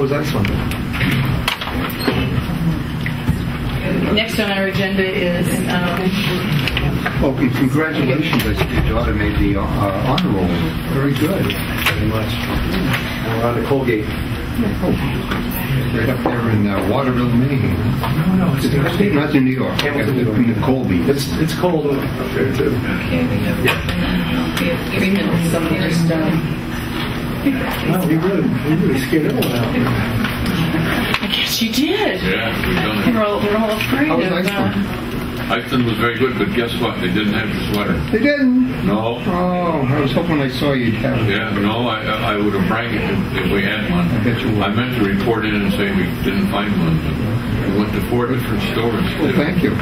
was excellent. Next on our agenda is... Okay, congratulations. I see your daughter made the honor roll. Very good. Very much. We're on to Colgate. Right up there in Waterville, Maine. No, it's not in New York. In the Colby. It's cold up there, too. Okay, we have 3 minutes. Somebody just... No, we really scared everyone out. I guess you did. Yeah, we've done it. We're all afraid How was of... Iceland was very good, but guess what? They didn't have the sweater. They didn't? No. Oh, I was hoping I saw you'd have it. Yeah, no, I would have rang it if we had one. I bet you would. I meant to report in and say we didn't find one, but we went to 4 different stores. Well, thank you. I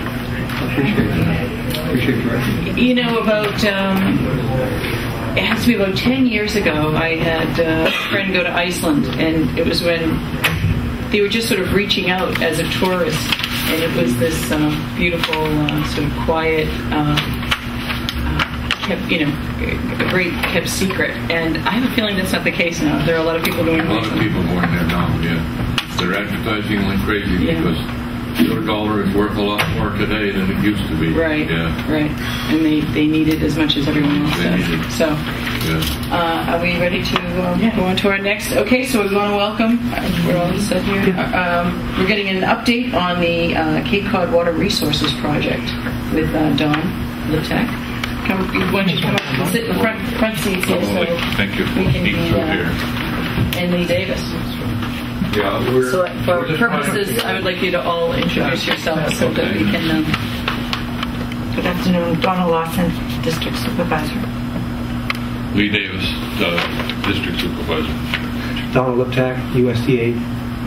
appreciate that. Appreciate your effort. You know, about... it has to be about 10 years ago, I had a friend go to Iceland, and it was when they were just sort of reaching out as a tourist, and it was this beautiful, sort of quiet, kept, a great kept secret. And I have a feeling that's not the case now. There are a lot of people going to Iceland. A lot of people going there now, yeah. They're advertising like crazy because your dollar is worth a lot more today than it used to be. Right, right. And they need it as much as everyone else does. So, are we ready to go on to our next? Okay, so we want to welcome, we're all set here. We're getting an update on the Cape Cod Water Resources Project with Don Liptak. Why don't you come up and sit in the front seats here so thank you. we can and Lee Davis. Yeah, so for purposes, I would like you to all introduce yourselves so that we can... Good afternoon. Donna Lawson, District Supervisor. Lee Davis, District Supervisor. Donald Liptak, USDA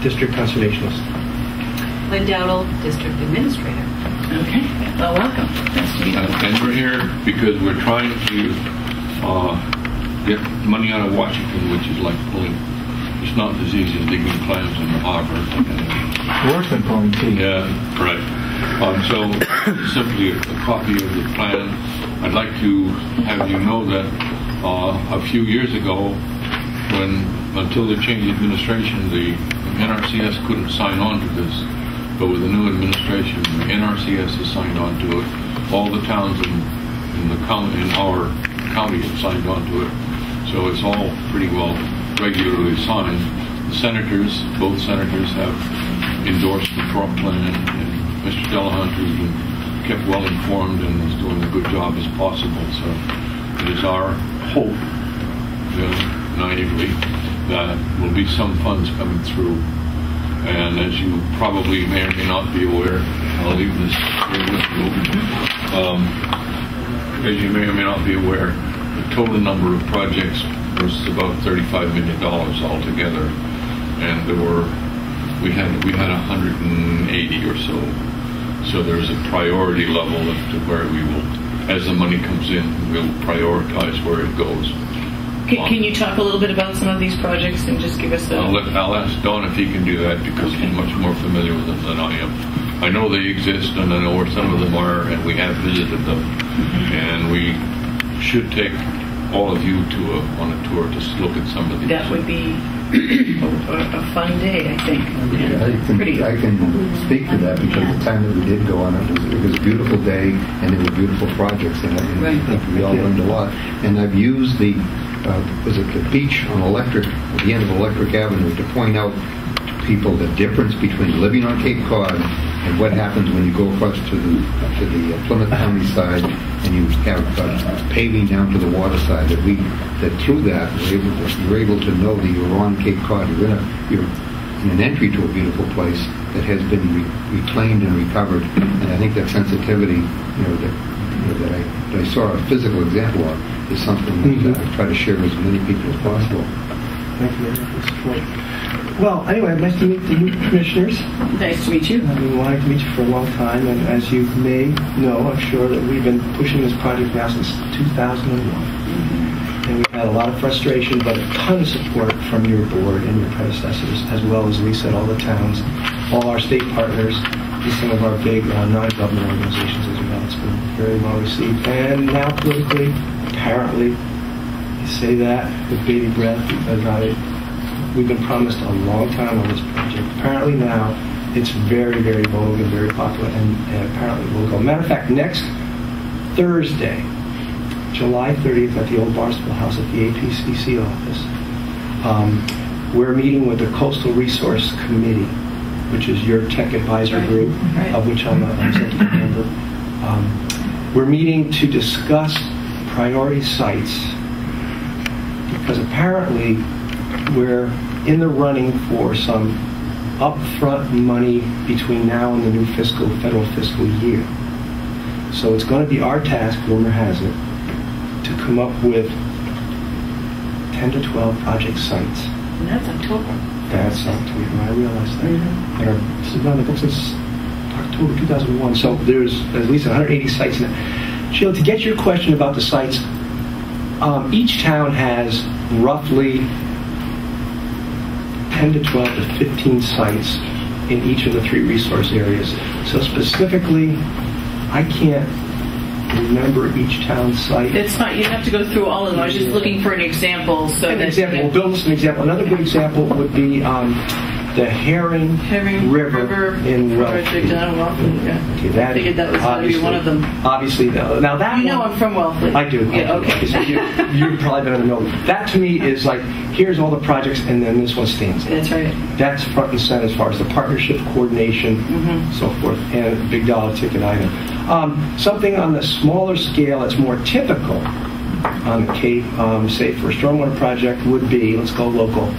District Conservationist. Lynn Dowdle, District Administrator. Okay. Well, welcome. Nice to meet you. And we're here because we're trying to get money out of Washington, which is like pulling... It's not as easy as digging clams in the harbor. Worse than pulling teeth. Yeah, right. So, simply a copy of the plan. I'd like to have you know that a few years ago, until the change in administration, the NRCS couldn't sign on to this. But with the new administration, the NRCS has signed on to it. All the towns in our county have signed on to it. So it's all pretty well regularly signed. The senators, both senators, have endorsed the Trump plan, and Mr. Delahunt has been kept well informed and is doing a good job as possible. So it is our hope, naively, that there will be some funds coming through. And as you probably may or may not be aware, I'll leave this here with you. As you may or may not be aware, the total number of projects was about $35 million altogether, and we had 180 or so. So there's a priority level as to where we will, as the money comes in, we'll prioritize where it goes. Can you talk a little bit about some of these projects and just give us I'll ask Don if he can do that because he's much more familiar with them than I am. I know they exist, and I know where some of them are, and we have visited them, and we should take all of you on a tour to look at some of these. That would be a fun day, I think. I can speak to that because the time that we did go on it was a beautiful day, and there were beautiful projects in it, and I think we all learned a lot. And I've used the beach on the end of Electric Avenue to point out to people the difference between living on Cape Cod and what happens when you go across to the Plymouth County side and you have paving down to the water side. That through that you're able to know that you're on Cape Cod. You're in an entry to a beautiful place that has been reclaimed and recovered. And I think that sensitivity, that I saw a physical example of, is something that I try to share with as many people as possible. Thank you very much for the support. Well, anyway, nice to meet the new commissioners. Nice to meet you. I've been wanting to meet you for a long time, and as you may know, I'm sure that we've been pushing this project now since 2001. And we've had a lot of frustration, but a ton of support from your board and your predecessors, as well as we said, all the towns, all our state partners, and some of our big non-government organizations as well. It's been very well received. And now politically, apparently, you say that with bated breath because I we've been promised a long time on this project. Apparently now, it's very, very vogue and very popular, and apparently will go. Matter of fact, next Thursday, July 30th, at the old Barnstable House at the APCC office, we're meeting with the Coastal Resource Committee, which is your tech advisor group, of which I'm an executive member. We're meeting to discuss priority sites, because apparently we're in the running for some upfront money between now and the new federal fiscal year. So it's going to be our task, rumor has it, to come up with 10 to 12 project sites. And that's October. That's October. I realize that. This has been on the books since October 2001. So there's at least 180 sites now. Sheila, to get your question about the sites, each town has roughly 10 to 12 to 15 sites in each of the 3 resource areas. So specifically, I can't remember each town's site. That's fine. You don't have to go through all of them. I was just looking for an example. So an example. We'll build this an example. Another good example would be the Herring River in Wellesley. Okay, I figured that was going to be one of them. Obviously, though. Now that I'm from Wellesley. I do. Yeah, okay. So you've probably been in the middle. That to me is like, here's all the projects, and then this one stands. That's right. That's front and center as far as the partnership, coordination, so forth, and a big dollar ticket item. Something on the smaller scale that's more typical on the Cape, say for a stormwater project, would be, let's go local,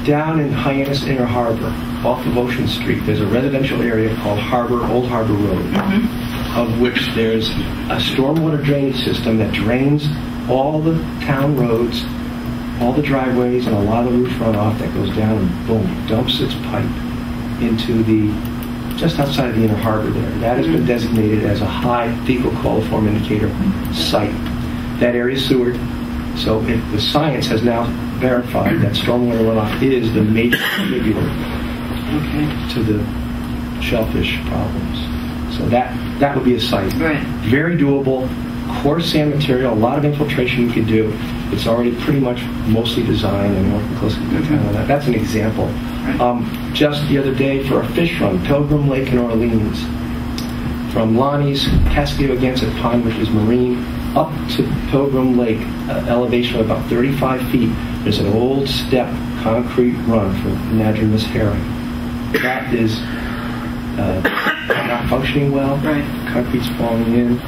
down in Hyannis Inner Harbor, off of Ocean Street, there's a residential area called Old Harbor Road, of which there's a stormwater drainage system that drains all the town roads, all the driveways, and a lot of the roof runoff that goes down and boom, dumps its pipe into just outside of the Inner Harbor there. That has been designated as a high fecal coliform indicator site. That area is sewered. So the science has now verified that stormwater runoff is the major contributor to the shellfish problems. So that would be a site. Right. Very doable, coarse sand material, a lot of infiltration you could do. It's already pretty much mostly designed and working closely with the town on that. That's an example. Just the other day for a fish run, Pilgrim Lake in Orleans, from Lonnie's Cascade-Gansett Pond, which is marine, up to Pilgrim Lake, elevation of about 35 feet. There's an old step concrete run for anadromous herring. That is not functioning well. Concrete's falling in.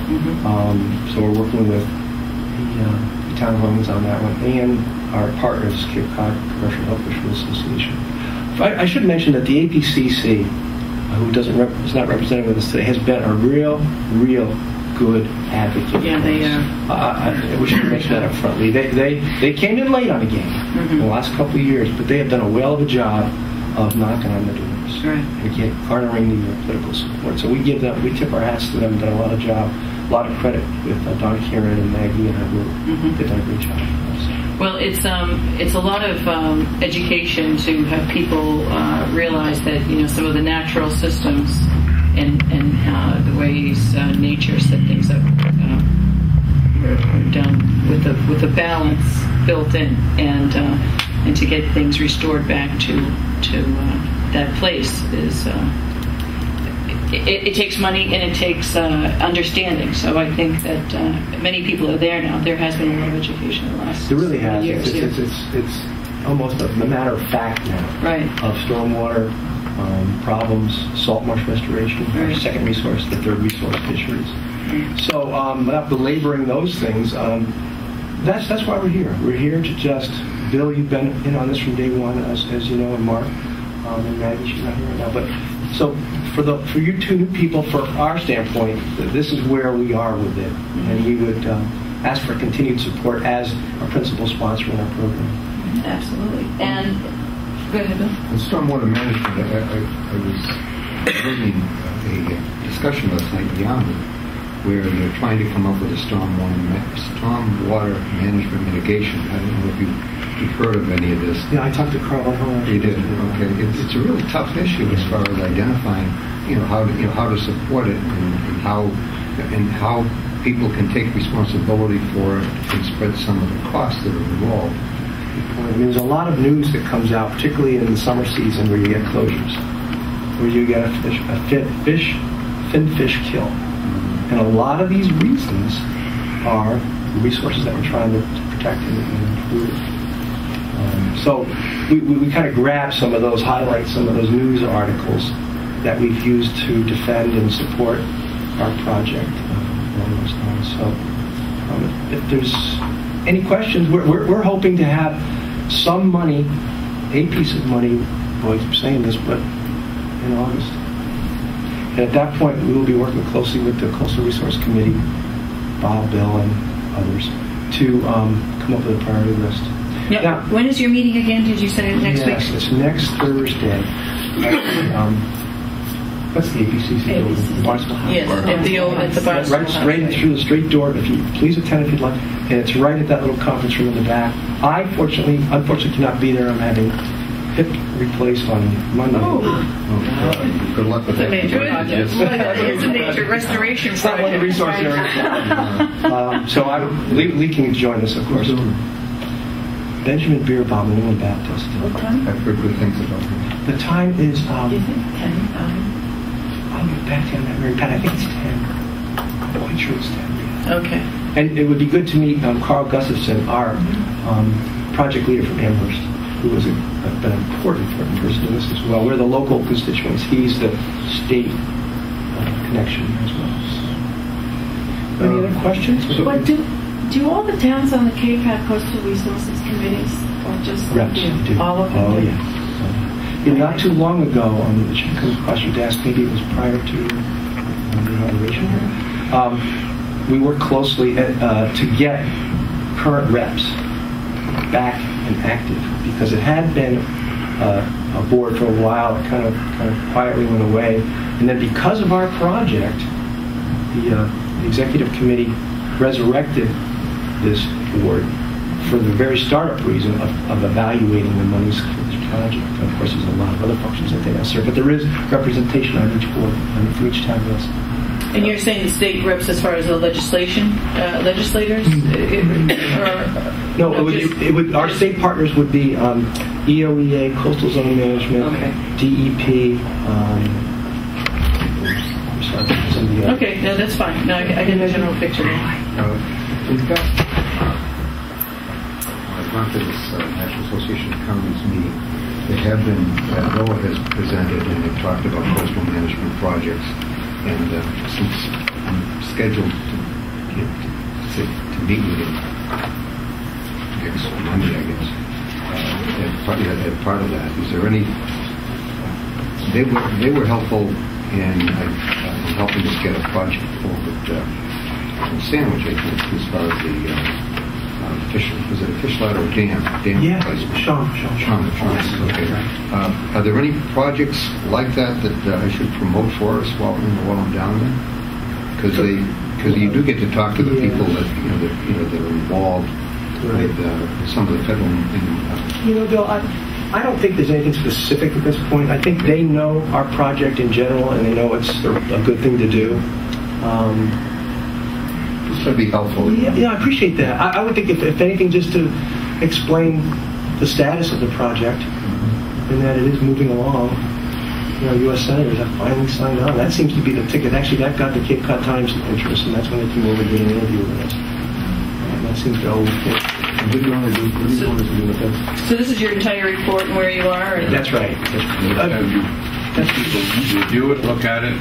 So we're working with the town of Orleans on that one, and our partners, Cape Cod Commercial Health Fisheries Association. I should mention that the APCC, who is not represented with us today, has been a real good advocate. Yeah, they are. We should mention that up front. They came in late on the game in the last couple of years, but they have done a whale of a job of knocking on the doors and garnering the political support. So we tip our hats to them. Done a lot of job, a lot of credit with Don Kieran and Maggie and her group. They've done a great job. Well, it's a lot of education to have people realize that some of the natural systems and the ways nature set things up are done with a balance built in, and to get things restored back to that place is it takes money and it takes understanding. So I think that many people are there now. There has been a lot of education in the last years. It really has. Years, it's almost a matter of fact now of stormwater problems, salt marsh restoration, our second resource, the third resource, fisheries. So without belaboring those things, that's why we're here. We're here to just, Bill, you've been in on this from day one, as you know, and Mark, and Maggie, she's not here right now. But so for you two new people, for our standpoint, this is where we are with it, and we would ask for continued support as a principal sponsor in our program. Absolutely. And go ahead, Bill. In stormwater management, I was reading a discussion last night beyond it, where they're trying to come up with a stormwater management mitigation. I don't know if you've heard of any of this. Yeah, I talked to Carl. You did. Okay, it's a really tough issue as far as identifying, how to support it and how people can take responsibility for it and spread some of the costs that are involved. I mean, there's a lot of news that comes out, particularly in the summer season, where you get closures, where you get a fin fish kill. And a lot of these reasons are the resources that we're trying to protect and improve. So we kind of grab some of those highlights, some of those news articles that we've used to defend and support our project along those lines. So if there's any questions, we're hoping to have some money, a piece of money, boy, I keep saying this, but in August. And at that point, we will be working closely with the Coastal Resource Committee, Bob, Bill, and others, to come up with a priority list. Now, when is your meeting again? Did you say next week? Yes, it's next Thursday. What's the ABCC building? Barnstable House. Yes, at the Barnstable House. Right through the straight door. If you please attend if you'd like. And it's right at that little conference room in the back. I unfortunately cannot be there. I'm having hip replaced on Monday. Oh. Good luck with that. It's a major restoration It's not one of the resource areas. So Lee can join us, of course. Benjamin Beerbaum, New England Baptist. What time? I've heard good things about him. The time is, Is it 10? I'll get back to him, Mary Pat. I think it's 10. I'm quite sure it's 10. Okay. And it would be good to meet Carl Gustafson, our project leader from Amherst, who was an important person in this as well. We're the local constituents. He's the state connection as well. So. Any other questions? But do all the towns on the Cape have coastal resources committees, or just Reps do. all of them? Oh, do? yeah. Not too long ago, it should come across your desk, maybe it was prior to the inauguration here, we worked closely to get current reps back and active, because it had been a board for a while. It kind of quietly went away, and then because of our project, the executive committee resurrected this board for the very startup reason of evaluating the monies for this project. And of course, there's a lot of other functions that they have served, but there is representation on each board, for each town list. And you're saying the state reps as far as the legislators? No, it would. Our state partners would be EOEA, Coastal Zone Management, okay. DEP. I'm sorry, some of the other. Okay, no, that's fine. No, I get the general picture. I've gone to this National Association of Counties meeting. They have been, NOAA has presented and they've talked about coastal management projects. And since I'm scheduled to meet with them next Monday, I guess, and part of that, is there any? They were helpful in helping us get a project forward in Sandwich, I think, as far as the was it a fish ladder or dam? Yeah, Sean. Okay. Are there any projects like that I should promote for us while I'm down there? Because you do get to talk to the people that are involved with some of the federal. Bill, I don't think there's anything specific at this point. I think they know our project in general, and they know it's a good thing to do. This would be helpful. Yeah, I appreciate that. I would think, if anything, just to explain the status of the project and that it is moving along. U.S. senators have finally signed on. That seems to be the ticket. Actually, that got the Cape Cod Times interest, and that's when they came over to get an interview with us. That seems to always fit. What do you want to do with that? So this is your entire report and where you are? That's right. You review it, look at it.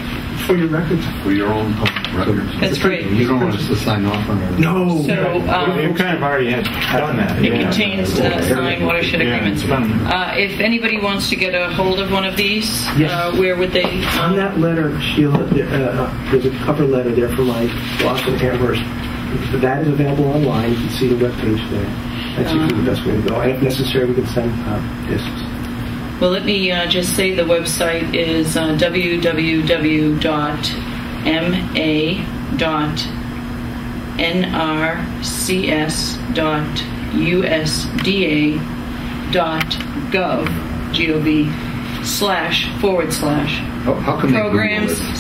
For your records. For your own records. That's great. You don't want us to sign off on it? No. So you kind of already had done that. It contains signed watershed agreements. If anybody wants to get a hold of one of these, yes. Where would they? On that letter, Sheila, there's a cover letter there for my Boston Amherst. That is available online. You can see the webpage there. That's usually the best way to go. And if necessary, we can send discs. Well, let me just say the website is www.ma.nrcs.usda.gov// How can they programs Google it?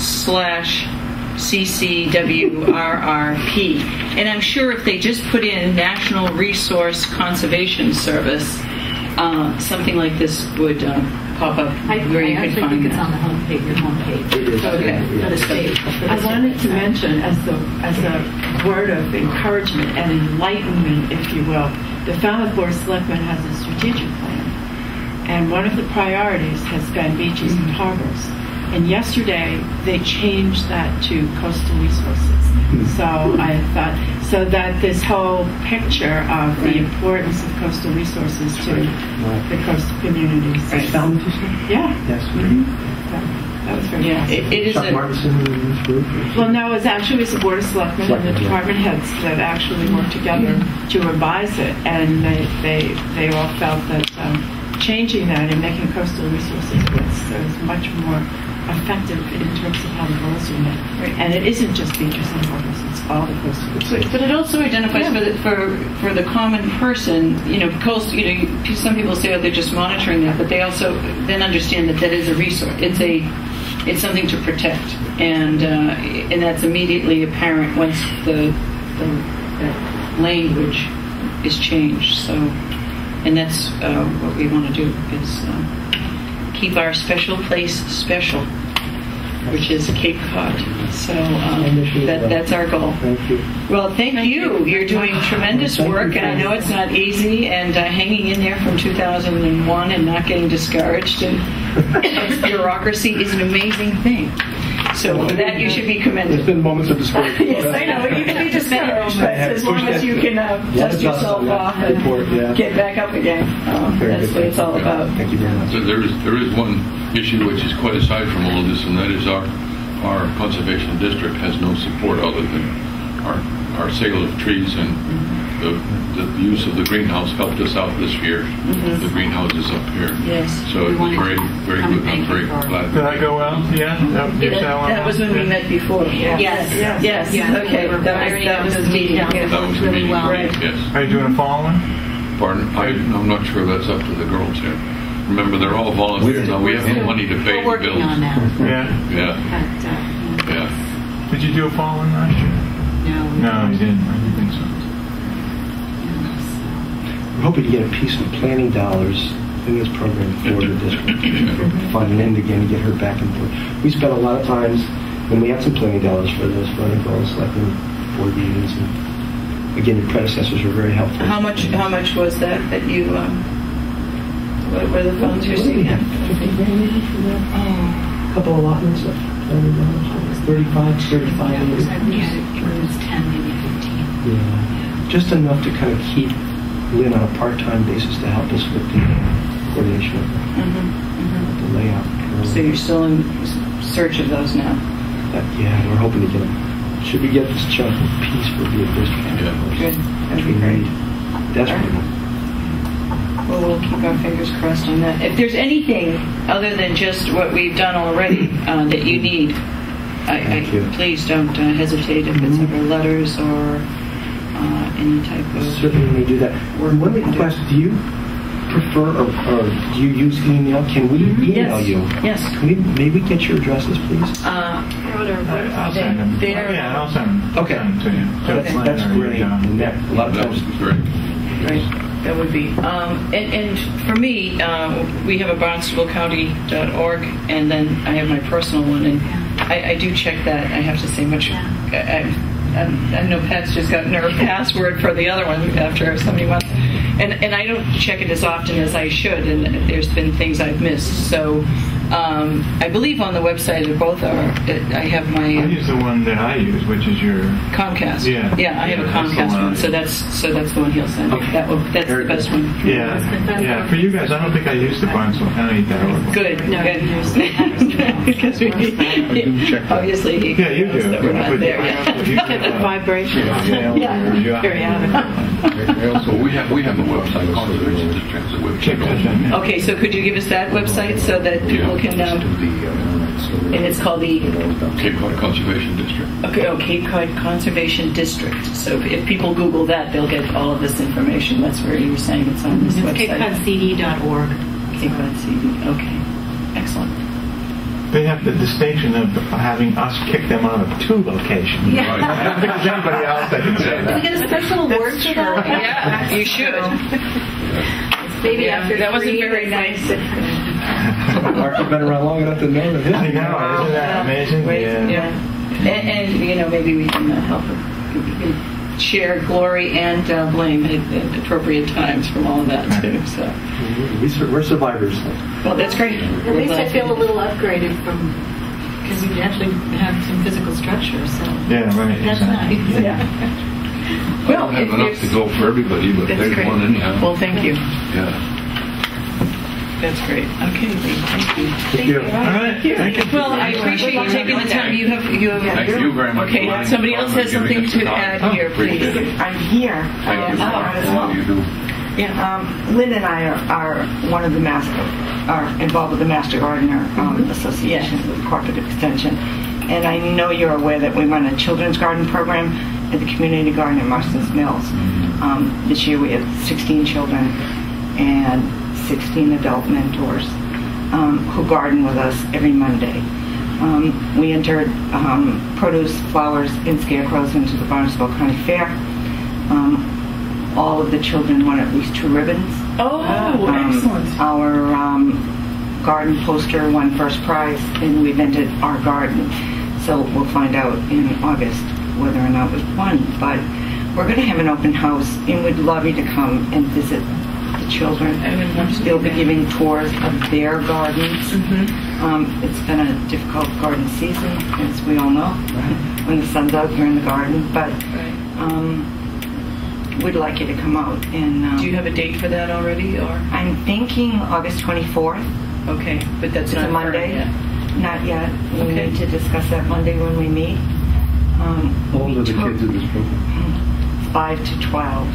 CCWRRP. And I'm sure if they just put in National Resource Conservation Service, something like this would pop up where you could find it's on the homepage. Your homepage. It is. Okay. For the state. I wanted to mention, as a word of encouragement and enlightenment, if you will, the Falmouth Board of Selectmen has a strategic plan, and one of the priorities has been beaches and harbors. And yesterday they changed that to coastal resources. So I thought, so that this whole picture of the importance of coastal resources to the coastal communities. Is Falmouth, you said? Yeah. Yes. That was very Yeah, nice. it is Chuck a... Martinson and this group? Well, no, it was the Board of Selectmen and the department heads that actually worked together to revise it, and they all felt that changing that and making coastal resources is much more effective in terms of how the goals are met. Right. And it isn't just beaches and harbors; it's all the coastal resources. But it also identifies for the common person, some people say, oh, they're just monitoring that, but they also then understand that is a resource. It's something to protect, and that's immediately apparent once the language is changed. So, and that's what we want to do is keep our special place special, which is Cape Cod. So that's our goal. Thank you. Well, thank you. You're doing tremendous work, and I know it's not easy, and hanging in there from 2001 and not getting discouraged and bureaucracy is an amazing thing. So for that, you should be commended. There's been moments of discouragement. Yes, I know. You can be discouraged, but as long as you can dust yourself off and get back up again. That's what it's all about. Thank you very much. So there is one issue which is quite aside from all of this, and that is our conservation district has no support other than our sale of trees, and the use of the greenhouse helped us out this year. The greenhouse is up here. Yes. So it was very, very good. I'm very glad. Did that go well? Yeah? That was when we met before. Yes. Okay. That was the meeting. That was the meeting. Right. Yes. Are you doing a following? Pardon? I'm not sure that's up to the girls yet. Remember, they're all volunteers now. We have no money to pay the bills. On that. Yeah. Yeah. Did you do a following last year? No, you didn't. I didn't think so. We're hoping to get a piece of planning dollars in this program for the district. Funding in again to get her back and forth. We spent a lot of times when we had some planning dollars for this, running goals, selecting board meetings, and again, your predecessors were very helpful. How much was that you? What were the funds you're seeing? A couple of allotments of $35. It was 10, maybe 15. Yeah. Just enough to kind of keep Lynn on a part-time basis to help us with the coordination of the layout. So you're still in search of those now? Yeah, we're hoping to get them. Should we get this chunk of piece for the district? Yeah. Good. That'd be great. Desperately. Well, we'll keep our fingers crossed on that. If there's anything other than just what we've done already that you need, please don't hesitate if it's ever letters or any type of... Certainly we do that. One request, do you prefer or do you use email? Can we email you? Yes. Can we maybe get your addresses, please? I'll send them. Yeah, I'll send them. Okay. Send them to you. That's great. And that, a lot of That was times... great. Right. That would be. And for me, we have a barnstable.county.org, and then I have my personal one, and I do check that. I have to say much. I know Pat's just got her password for the other one after so many months, and I don't check it as often as I should, and there's been things I've missed. So I believe on the website that both are. I have my. I use the one that I use, which is your Comcast. Yeah. I have a Comcast one, so that's the one he'll send. Okay. That's the best one. Yeah. For you guys, I don't think I used the Barnstable.county.org. Good. No, Good. because we obviously he Yeah, you knows do. that we're not there I yet. also use the vibration. Very So we have a website, Conservation District, the website. Okay, so could you give us that website so that people can and it's called the Cape Cod Conservation District. Cape Cod Conservation District. So if people Google that, they'll get all of this information. That's where you were saying it's on this website. CapeCodCD.org. Cape Cod CD. Okay. Excellent. They have the distinction of having us kick them out of 2 locations. Yeah. I don't think there's anybody else that can say Can we that. get a special award for that? Yeah, you should. Maybe after that wasn't 3, very or nice. Mark, you've been around long enough to know that. I know, isn't that amazing? Yeah. And you know, maybe we can help we can share glory and blame at appropriate times from all of that too. So We're survivors. well, that's great. At least I feel a little upgraded from, because you actually have some physical structure, so Yeah, right. that's exactly. nice. Yeah. Well, I don't have enough to go for everybody, but that's there's great. one anyhow. Well, thank you. Yeah. That's great. Okay, Lee, thank you. Thank you. All right. Thank you. Well, I appreciate you taking the time. You have. Thank you very much. Okay. for Somebody else has something giving us the to time. add here, please. Appreciate it. I'm here. Thank you for all you do. Yeah. Lynn and I are one of the are involved with the Master Gardener Association with Corporate Extension, and I know you're aware that we run a children's garden program at the community garden at Marston's Mills. This year we have 16 children and 16 adult mentors who garden with us every Monday. We entered produce, flowers, and scarecrows into the Barnstable County Fair. All of the children won at least 2 ribbons. Oh, excellent. Our garden poster won first prize, and we've entered our garden. So we'll find out in August whether or not we've won. But we're going to have an open house, and we'd love you to come and visit the children. They'll be giving tours of their gardens. It's been a difficult garden season, as we all know. When the sun's out, you're in the garden. But we'd like you to come out. And do you have a date for that already, or? I'm thinking August 24th. Okay, but that's It's not a Monday. yet. Not yet. We Okay. need to discuss that Monday when we meet. How old are the kids in this program? 5 to 12.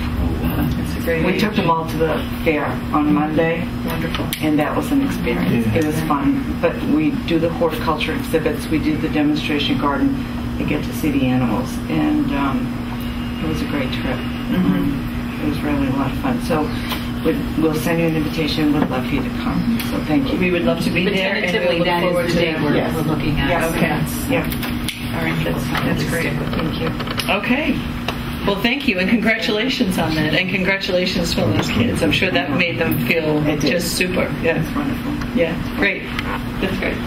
That's a great We age. took them all to the fair on Monday, Wonderful. and that was an experience. Yeah. It was fun. But we do the horticulture exhibits. We do the demonstration garden. They get to see the animals, and it was a great trip. It was really a lot of fun. So we'll send you an invitation. We'd love for you to come. So thank you. We would love to be But there, and tentatively, we look that forward is to the day that. we're, Yes. we're looking at. Yes. Okay. Yeah. All right, that's great. Thank you. Okay. Well, thank you, and congratulations on that, and congratulations to those kids. I'm sure that made them feel just super. Yeah, It's wonderful. yeah, great. That's great.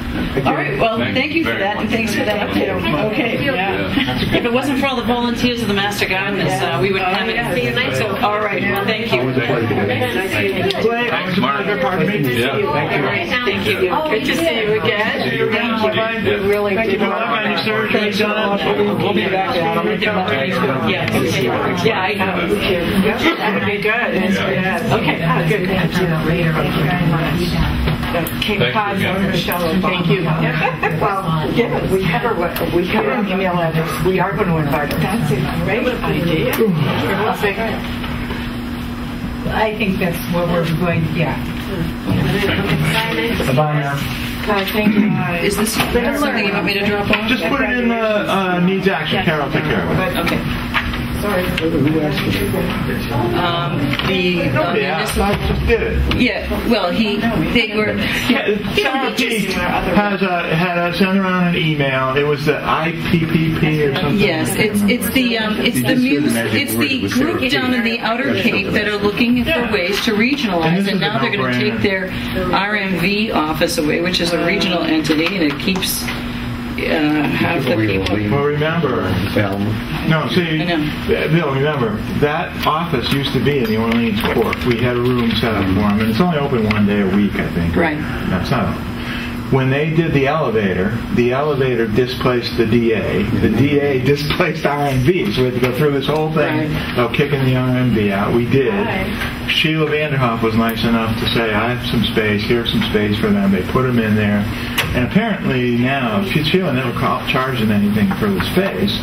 All right, well, thank you for very that, and much. thanks for that update. Okay, yeah. If it wasn't for all the volunteers of the Master Gardeners, we wouldn't have it. See you next So, all right, well, thank you. Always a pleasure. Thanks, Mark. Pardon me? Yeah. Thank you. Good to see you again. See you around. Thank you. Yeah. We really Keep an eye on your surgery, son. We'll be back down. Yeah, yeah, I know. That would be good. Yeah. Okay, good. Thank you very much. Cape Thank Cod you and again. Michelle Obama. Thank you. Well, yeah, we have her email address. We are going to invite her. That's a great idea. I think that's what we're going, yeah. Bye now. Thank you. Is this something you want me to drop off? Just put it in the needs action. Carol, take care of it. Okay. Who asked for I just did it. Yeah, well, they were. Sarah Peak had a sent around an email. It was the IPPP or something. Yes, it's the group down in the Outer Cape that are looking for ways to regionalize, and now they're going to take their RMV office away, which is a regional entity, and it keeps half the people. Well, remember, no, see, I know. Bill, remember, that office used to be in the Orleans Court. We had a room set up for them, and it's only open one day a week, I think. Right. That's not. When they did the elevator displaced the DA. The DA displaced RMV, so we had to go through this whole thing of kicking the RMV out. We did. Sheila Vanderhoff was nice enough to say, I have some space, here's some space for them. They put them in there. And apparently now, Sheila never charged them anything for the space.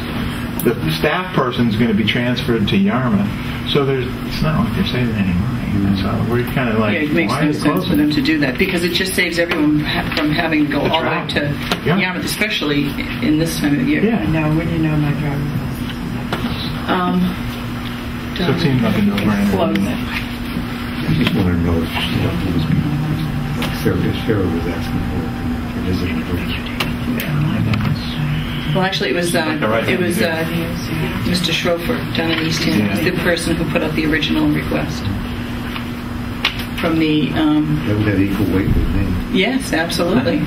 The staff person is going to be transferred to Yarmouth. So it's not like they're saving any money. So we're kind of like, It makes why no are you sense for closing them it? to do that, because it just saves everyone from having to go all the way to Yeah. Yarmouth, especially in this time of year. Yeah. No, when you know my driver's license. So it seems like a no-brainer. Close it. I just wanted to know if Sarah was asking for it. visit the bridge. Well, actually, it was Mr. Schrofer down in East End. He's the person who put out the original request. From the That would have equal weight with me. yes, absolutely.